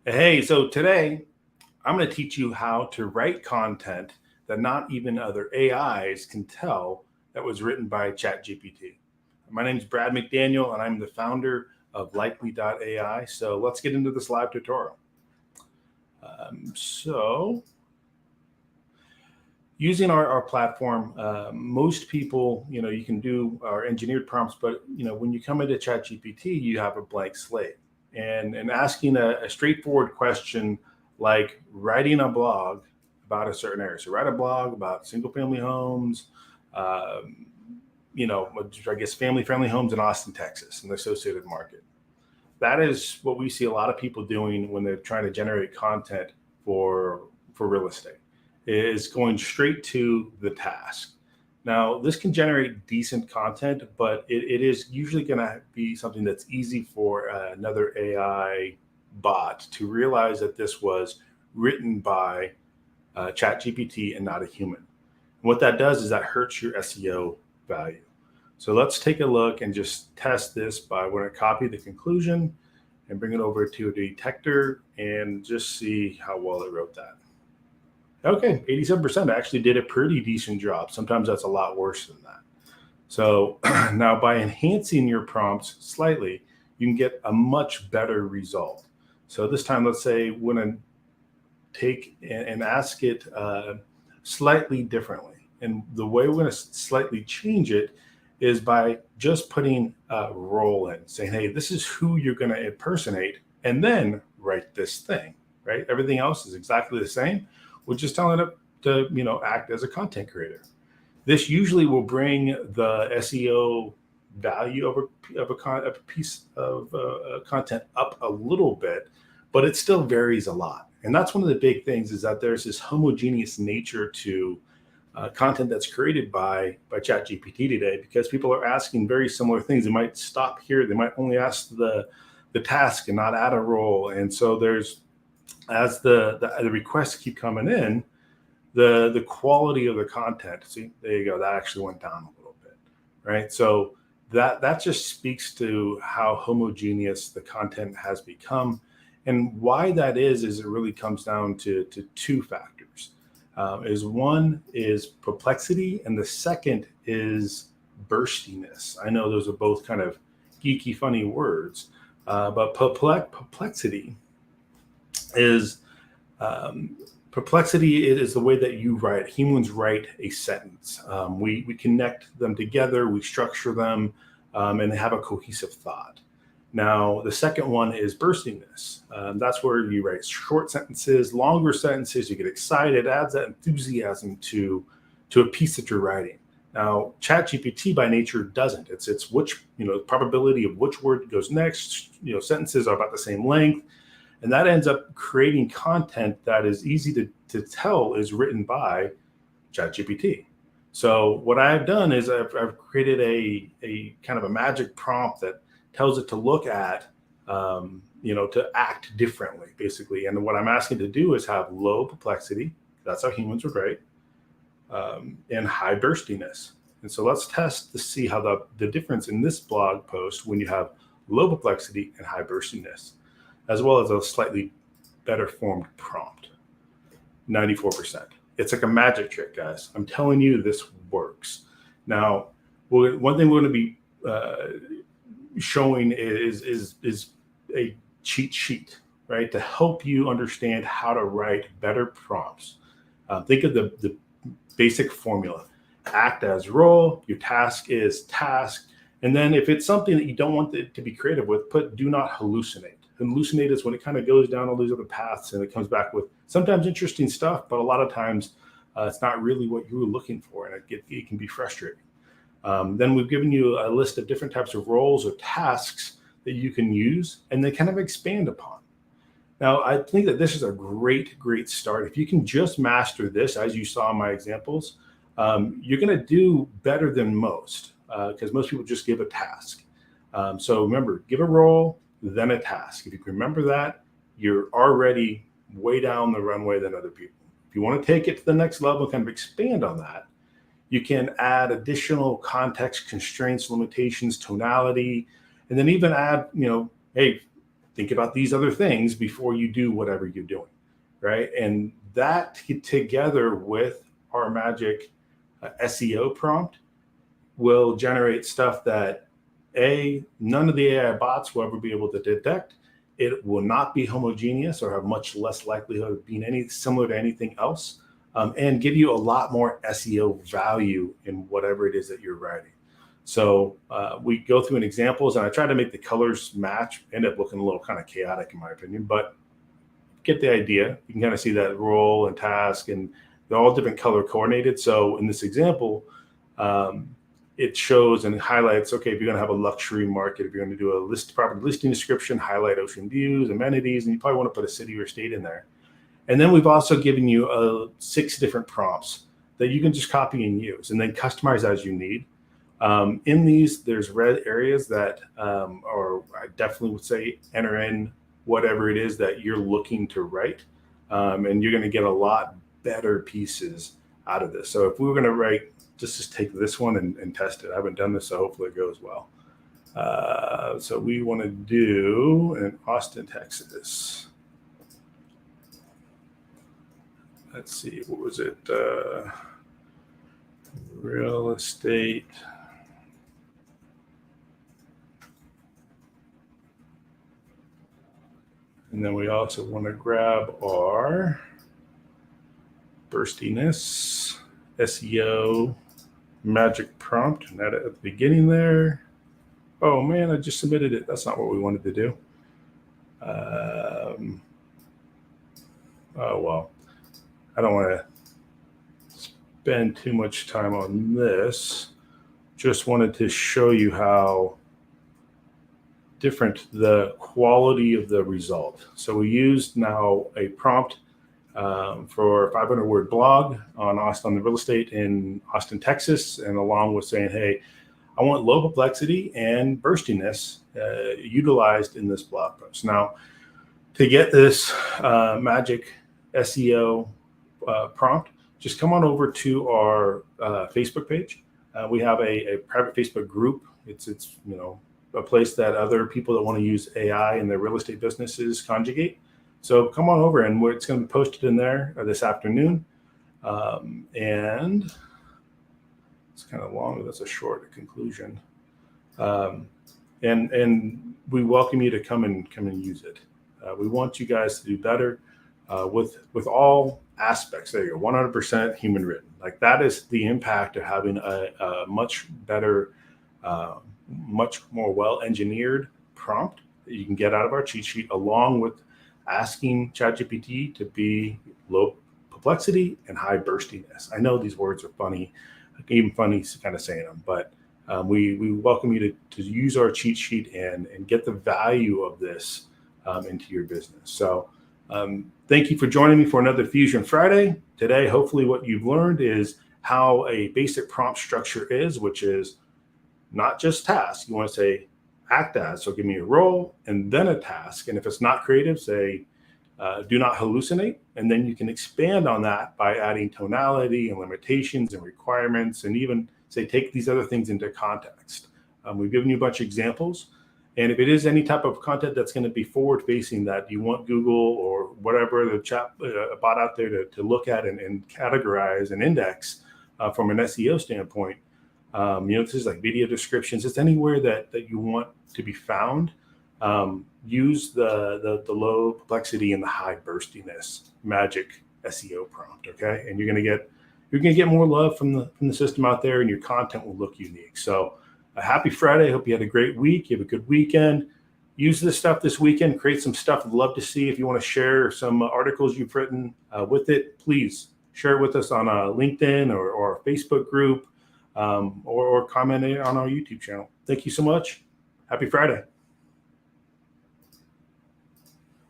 Hey, so today I'm going to teach you how to write content that not even other AIs can tell that was written by ChatGPT. My name is Brad McDaniel, and I'm the founder of Likely.AI. So let's get into this live tutorial. So using our platform, most people, you can do our engineered prompts, but when you come into ChatGPT, you have a blank slate. And asking a straightforward question like writing a blog about a certain area. So write a blog about single family homes, um, I guess family friendly homes in Austin, Texas, and the associated market. That is what we see a lot of people doing when they're trying to generate content for real estate, is going straight to the task. Now, this can generate decent content, but it is usually going to be something that's easy for another AI bot to realize that this was written by ChatGPT and not a human. And what that does is that hurts your SEO value. So let's take a look and just test this by when I copy the conclusion and bring it over to a detector and just see how well it wrote that. Okay, 87% actually did a pretty decent job. Sometimes that's a lot worse than that. So now by enhancing your prompts slightly, you can get a much better result. So this time, let's say we're going to take and ask it slightly differently. And the way we're going to slightly change it is by just putting a role in, saying, hey, this is who you're going to impersonate, and then write this thing, right? Everything else is exactly the same. We're just telling it to, act as a content creator. This usually will bring the SEO value of a piece of content up a little bit, but it still varies a lot. And that's one of the big things, is that there's this homogeneous nature to content that's created by ChatGPT today, because people are asking very similar things. They might stop here. They might only ask the task and not add a role. And so there's, as the requests keep coming in, the quality of the content. See, there you go. That actually went down a little bit, right? So that just speaks to how homogeneous the content has become. And why that is it really comes down to two factors. Is one is Perplexity, and the second is burstiness. I know those are both kind of geeky, funny words, but Perplexity is Perplexity is the way that humans write a sentence. We connect them together, we structure them, and they have a cohesive thought. Now, the second one is burstiness. That's where you write short sentences, longer sentences. You get excited, adds that enthusiasm to a piece that you're writing. Now, ChatGPT by nature doesn't. It's which probability of which word goes next. Sentences are about the same length, and that ends up creating content that is easy to tell is written by ChatGPT. So what I've done is I've created a kind of a magic prompt that tells it to look at, to act differently, basically. And what I'm asking to do is have low perplexity. That's how humans would write, and high burstiness. And so let's test to see how the difference in this blog post when you have low perplexity and high burstiness, as well as a slightly better formed prompt. 94%. It's like a magic trick, guys. I'm telling you, this works. Now, one thing we're going to be showing is a cheat sheet, right, to help you understand how to write better prompts. Think of the basic formula: act as role, your task is task, and then if it's something that you don't want it to be creative with, put do not hallucinate. Hallucinate is when it kind of goes down all these other paths and it comes back with sometimes interesting stuff, but a lot of times it's not really what you were looking for, and it can be frustrating. Then we've given you a list of different types of roles or tasks that you can use and then kind of expand upon. Now, I think that this is a great start. If you can just master this, as you saw in my examples, you're going to do better than most, because most people just give a task. So remember, give a role, then a task. If you can remember that, you're already way down the runway than other people. If you want to take it to the next level, kind of expand on that, you can add additional context, constraints, limitations, tonality, and then even add, hey, think about these other things before you do whatever you're doing, right? And that together with our magic SEO prompt will generate stuff that none of the AI bots will ever be able to detect. It will not be homogeneous or have much less likelihood of being any similar to anything else, and give you a lot more SEO value in whatever it is that you're writing. So we go through an examples, and I try to make the colors match. End up looking a little kind of chaotic in my opinion, but get the idea. You can kind of see that role and task, and they're all different color coordinated. So in this example, it shows and highlights, okay, if you're going to have a luxury market, if you're going to do a property listing description, highlight ocean views, amenities, and you probably want to put a city or state in there. And then we've also given you 6 different prompts that you can just copy and use, and then customize as you need. In these, there's red areas that, or I definitely would say enter in whatever it is that you're looking to write, and you're going to get a lot better pieces out of this. So if we were going to write, just take this one and test it. I haven't done this, so hopefully it goes well. So we want to do in Austin, Texas. Let's see, what was it? Real estate. And then we also want to grab our burstiness, SEO, magic prompt, and that at the beginning there. Oh man, I just submitted it. That's not what we wanted to do. Oh well, I don't want to spend too much time on this. Just wanted to show you how different the quality of the result. So we used now a prompt for a 500-word blog on the real estate in Austin, Texas, and along with saying, hey, I want low perplexity and burstiness utilized in this blog post. Now, to get this magic SEO prompt, just come on over to our Facebook page. We have a private Facebook group. It's a place that other people that want to use AI in their real estate businesses conjugate. So come on over, and it's going to be posted in there this afternoon. And it's kind of long, but that's a short conclusion. And we welcome you to come and use it. We want you guys to do better with all aspects. There you go, 100% human written. Like that is the impact of having a much better, much more well-engineered prompt that you can get out of our cheat sheet, along with asking ChatGPT to be low perplexity and high burstiness. I know these words are funny, even funny kind of saying them, but we welcome you to use our cheat sheet and get the value of this into your business. So thank you for joining me for another Fusion Friday. Today, hopefully what you've learned is how a basic prompt structure is, which is not just task. You want to say act as, so give me a role and then a task. And if it's not creative, say do not hallucinate. And then you can expand on that by adding tonality and limitations and requirements, and even say take these other things into context. We've given you a bunch of examples. And if it is any type of content that's going to be forward facing that you want Google or whatever the chat bot out there to look at and categorize and index from an SEO standpoint, this is like video descriptions. It's anywhere that you want to be found. Use the low complexity and the high burstiness magic SEO prompt. Okay, and you're gonna get more love from the system out there, and your content will look unique. So a happy Friday. Hope you had a great week. You have a good weekend. Use this stuff this weekend. Create some stuff. I'd love to see if you want to share some articles you've written with it. Please share it with us on a LinkedIn or a Facebook group. Or comment on our YouTube channel. Thank you so much. Happy Friday.